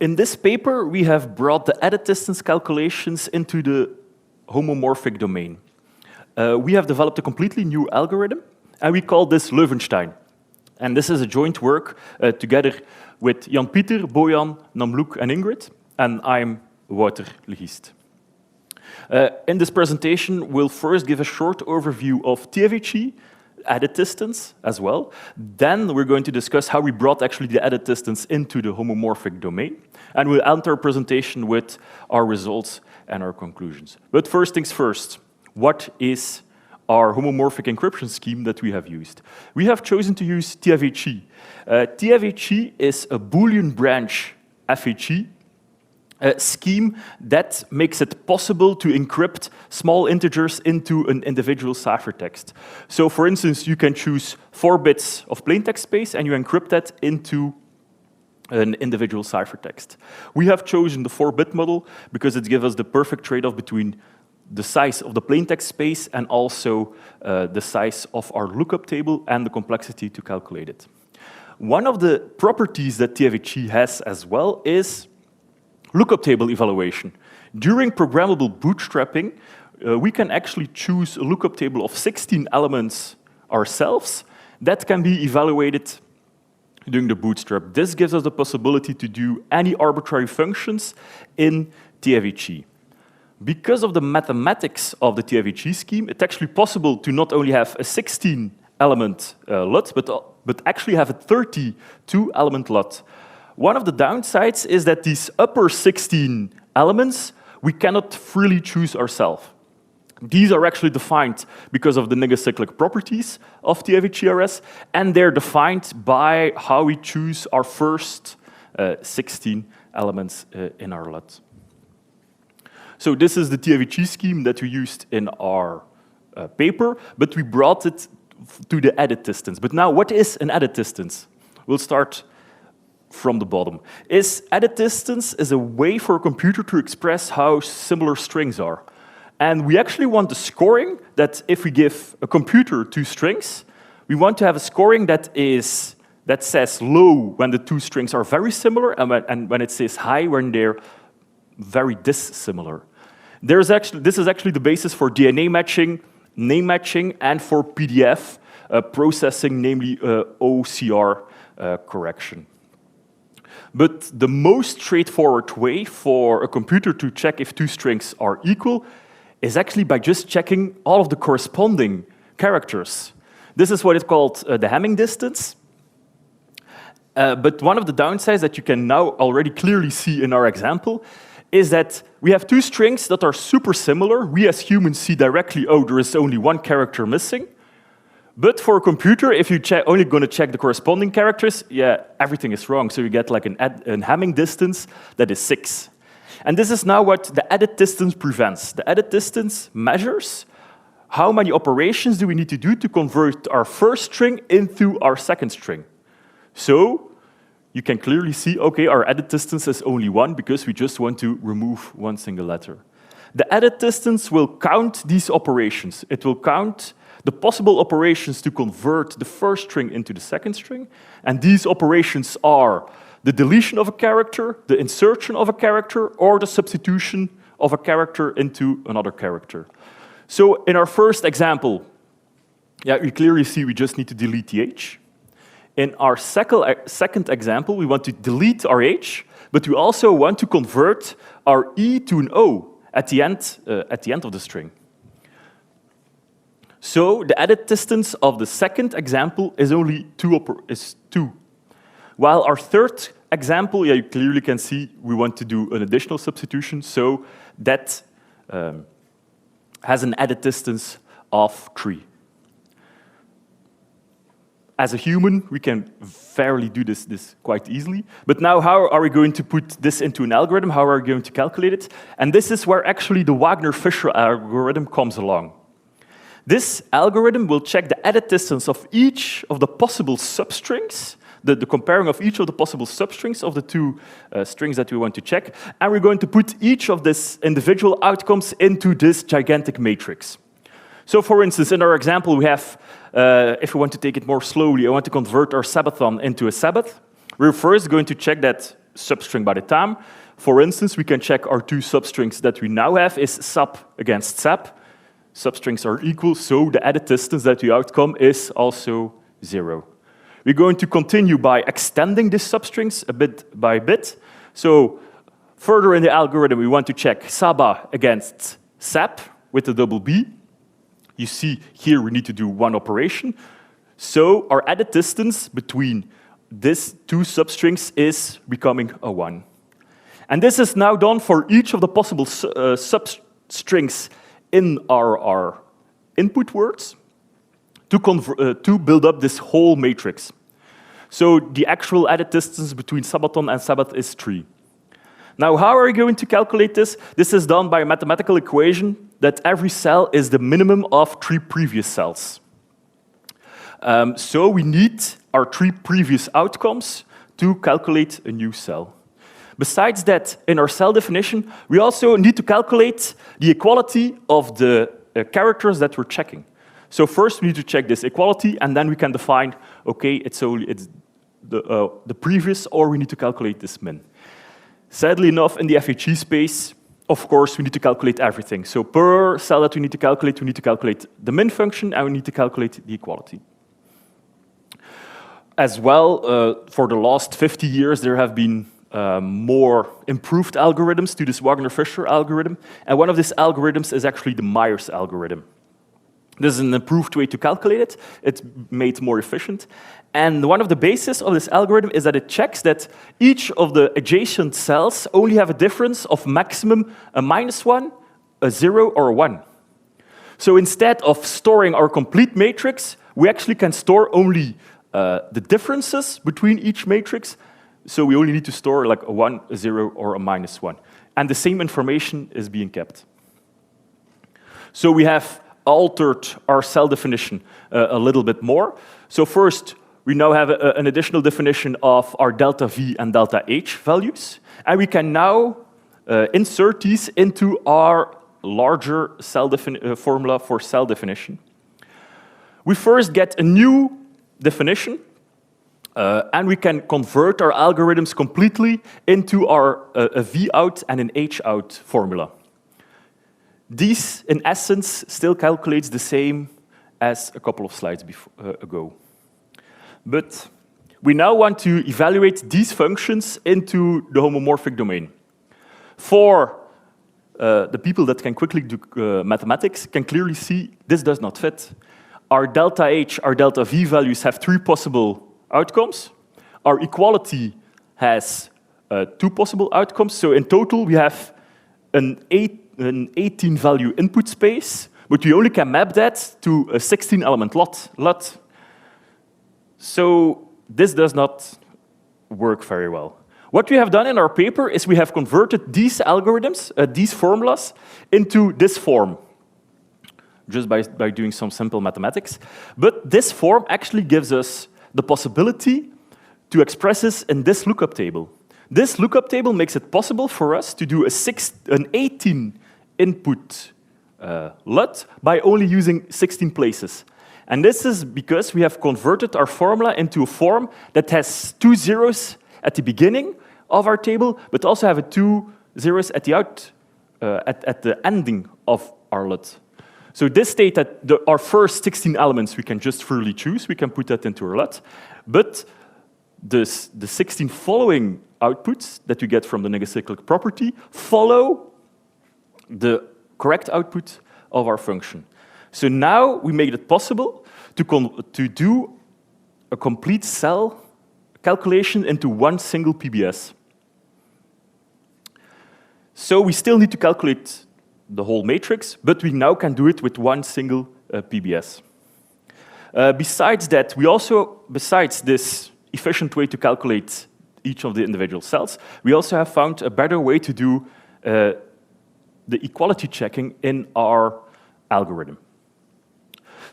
In this paper, we have brought the edit distance calculations into the homomorphic domain. We have developed a completely new algorithm, and we call this Levenshtein. And this is a joint work together with Jan-Pieter, Bojan, Namloek, and Ingrid, and I'm Wouter Legiest. In this presentation, we'll first give a short overview of TFHE, edit distance as well. Then we're going to discuss how we brought actually the edit distance into the homomorphic domain. And we'll end our presentation with our results and our conclusions. But first things first, what is our homomorphic encryption scheme that we have used? We have chosen to use TFHE. TFHE is a Boolean branch FHE scheme that makes it possible to encrypt small integers into an individual ciphertext. So for instance, you can choose 4 bits of plaintext space and you encrypt that into an individual ciphertext. We have chosen the 4-bit model because it gives us the perfect trade-off between the size of the plaintext space and also the size of our lookup table and the complexity to calculate it. One of the properties that TFHE has as well is lookup table evaluation. During programmable bootstrapping, we can actually choose a lookup table of 16 elements ourselves that can be evaluated during the bootstrap. This gives us the possibility to do any arbitrary functions in TFHE. Because of the mathematics of the TFHE scheme, it's actually possible to not only have a 16-element LUT, but actually have a 32-element LUT. One of the downsides is that these upper 16 elements we cannot freely choose ourselves. These are actually defined because of the negacyclic properties of TFHE-RS, and they're defined by how we choose our first 16 elements in our LUT. So this is the TFHE scheme that we used in our paper, but we brought it to the edit distance. But now, what is an edit distance? We'll start from the bottom. Edit distance is a way for a computer to express how similar strings are. And we actually want the scoring that if we give a computer 2 strings, we want to have a scoring that says low when the 2 strings are very similar, and when it says high when they're very dissimilar. This is actually the basis for DNA matching, name matching, and for PDF processing, namely OCR correction. But the most straightforward way for a computer to check if 2 strings are equal is actually by just checking all of the corresponding characters. This is what is called the Hamming distance. But one of the downsides that you can now already clearly see in our example is that we have 2 strings that are super similar. We as humans see directly, oh, there is only 1 character missing. But for a computer, if you're only going to check the corresponding characters, yeah, everything is wrong. So you get like an Hamming distance that is 6. And this is now what the edit distance prevents. The edit distance measures how many operations do we need to do to convert our first string into our second string. So you can clearly see, okay, our edit distance is only 1 because we just want to remove 1 single letter. The edit distance will count these operations. It will count the possible operations to convert the first string into the second string. And these operations are the deletion of a character, the insertion of a character, or the substitution of a character into another character. So in our first example, yeah, we clearly see we just need to delete the H. In our second example, we want to delete our H, but we also want to convert our E to an O at the end of the string. So the edit distance of the second example is only 2. While our third example, yeah, you clearly can see we want to do an additional substitution, so that has an edit distance of 3. As a human, we can fairly do this quite easily. But now, how are we going to put this into an algorithm? How are we going to calculate it? And this is where actually the Wagner-Fisher algorithm comes along. This algorithm will check the edit distance of each of the possible substrings, the comparing of each of the possible substrings of the 2 strings that we want to check, and we're going to put each of these individual outcomes into this gigantic matrix. So for instance, in our example, we have, if we want to take it more slowly, I want to convert our Sabathon into a Sabbath. We're first going to check that substring by the time. For instance, we can check our two substrings that we now have is sub against sap. Substrings are equal, so the added distance that the outcome is also 0. We're going to continue by extending these substrings a bit by bit. So further in the algorithm, we want to check Saba against SAP with the double B. You see here we need to do one operation. So our added distance between these two substrings is becoming a 1. And this is now done for each of the possible substrings in our input words to build up this whole matrix. So the actual added distance between Sabaton and Sabat is 3. Now, how are we going to calculate this? This is done by a mathematical equation that every cell is the minimum of 3 previous cells. So we need our 3 previous outcomes to calculate a new cell. Besides that, in our cell definition, we also need to calculate the equality of the characters that we're checking. So first we need to check this equality, and then we can define, okay, it's the previous, or we need to calculate this min. Sadly enough, in the FHE space, of course, we need to calculate everything. So per cell that we need to calculate the min function, and we need to calculate the equality. As well, for the last 50 years, there have been more improved algorithms to this Wagner-Fisher algorithm, and one of these algorithms is actually the Myers algorithm. This is an improved way to calculate it. It's made more efficient. And one of the bases of this algorithm is that it checks that each of the adjacent cells only have a difference of maximum a -1, a 0, or a 1. So instead of storing our complete matrix, we actually can store only the differences between each matrix. So we only need to store like a 1, a 0, or a -1. And the same information is being kept. So we have altered our cell definition a little bit more. So first, we now have an additional definition of our delta V and delta H values. And we can now insert these into our larger cell formula for cell definition. We first get a new definition, and we can convert our algorithms completely into our a V-out and an H-out formula. These, in essence, still calculates the same as a couple of slides ago. But we now want to evaluate these functions into the homomorphic domain. For the people that can quickly do mathematics can clearly see this does not fit. Our delta H, our delta V values have 3 possible outcomes. Our equality has 2 possible outcomes. So in total, we have an 18 value input space, but we only can map that to a 16 element LUT. So this does not work very well. What we have done in our paper is we have converted these algorithms, these formulas, into this form, just by doing some simple mathematics. But this form actually gives us the possibility to express this in this lookup table. This lookup table makes it possible for us to do an 18 input LUT by only using 16 places. And this is because we have converted our formula into a form that has 2 zeros at the beginning of our table, but also have 2 zeros at the ending of our LUT. So this state that our first 16 elements we can just freely choose, we can put that into our LUT, but the 16 following outputs that we get from the negacyclic property follow the correct output of our function. So now we made it possible to do a complete cell calculation into one single PBS. So we still need to calculate the whole matrix, but we now can do it with one single PBS. Besides that, besides this efficient way to calculate each of the individual cells, we also have found a better way to do the equality checking in our algorithm.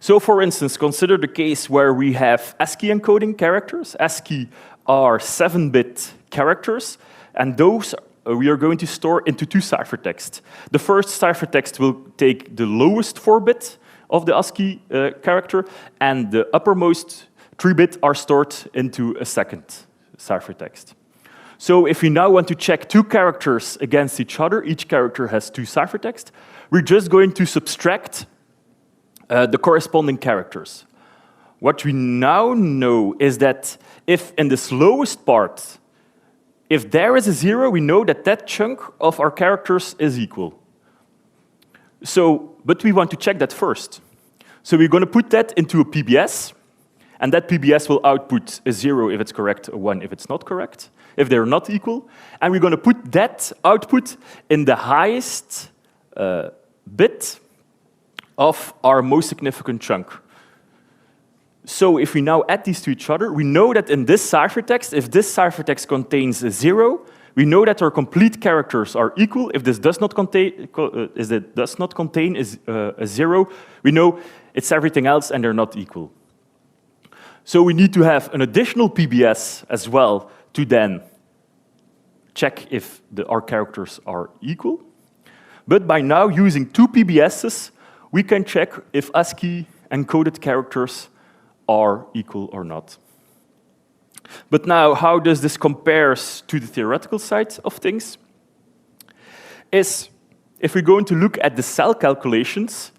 So for instance, consider the case where we have ASCII encoding characters. ASCII are 7-bit characters, and those we are going to store into 2 ciphertexts. The first ciphertext will take the lowest 4-bit of the ASCII character, and the uppermost 3-bit are stored into a second ciphertext. So if we now want to check two characters against each other, each character has two ciphertext, we're just going to subtract the corresponding characters. What we now know is that if in this lowest part, if there is a 0, we know that that chunk of our characters is equal. So, but we want to check that first. So we're going to put that into a PBS, and that PBS will output a 0 if it's correct, a 1 if it's not correct, if they're not equal. And we're going to put that output in the highest bit of our most significant chunk. So if we now add these to each other, we know that in this ciphertext, if this ciphertext contains a 0, we know that our complete characters are equal. If this does not contain, a 0, we know it's everything else and they're not equal. So we need to have an additional PBS as well to then check if our characters are equal. But by now, using two PBSs, we can check if ASCII encoded characters are equal or not. But now, how does this compare to the theoretical side of things? Is if we're going to look at the cell calculations,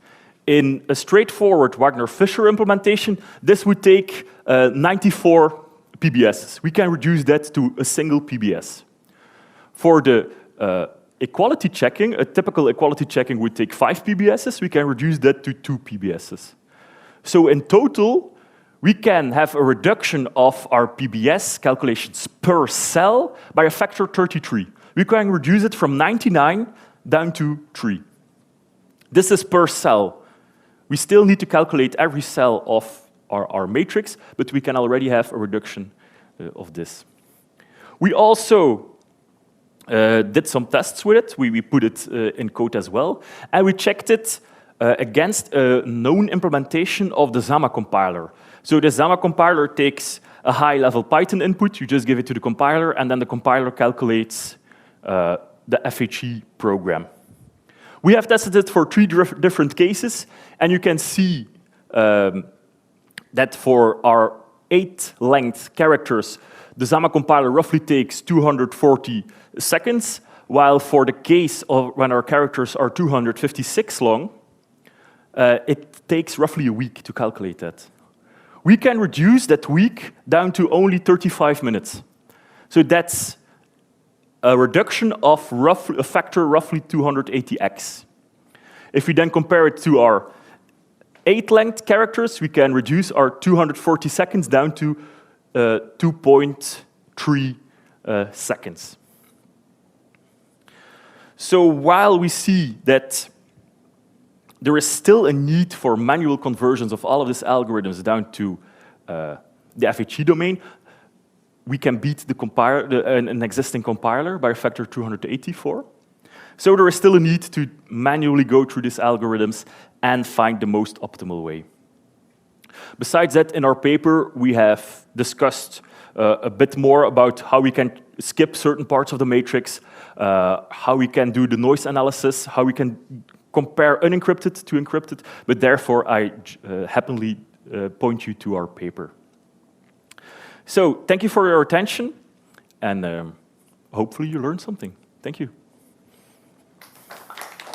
in a straightforward Wagner-Fisher implementation, this would take 94 PBSs. We can reduce that to a single PBS. For the equality checking, a typical equality checking would take 5 PBSs. We can reduce that to 2 PBSs. So in total, we can have a reduction of our PBS calculations per cell by a factor 33. We can reduce it from 99 down to 3. This is per cell. We still need to calculate every cell of our matrix, but we can already have a reduction of this. We also did some tests with it. We put it in code as well, and we checked it against a known implementation of the Zama compiler. So the Zama compiler takes a high-level Python input, you just give it to the compiler, and then the compiler calculates the FHE program. We have tested it for 3 different cases, and you can see that for our 8 length characters, the Zama compiler roughly takes 240 seconds, while for the case of when our characters are 256 long, it takes roughly a week to calculate that. We can reduce that week down to only 35 minutes. So that's a reduction of roughly a factor roughly 280x. If we then compare it to our 8-length characters, we can reduce our 240 seconds down to 2.3 seconds. So while we see that there is still a need for manual conversions of all of these algorithms down to the FHE domain, we can beat an existing compiler by a factor 284. So there is still a need to manually go through these algorithms and find the most optimal way. Besides that, in our paper, we have discussed a bit more about how we can skip certain parts of the matrix, how we can do the noise analysis, how we can compare unencrypted to encrypted, but therefore I happily point you to our paper. So thank you for your attention, and hopefully you learned something. Thank you.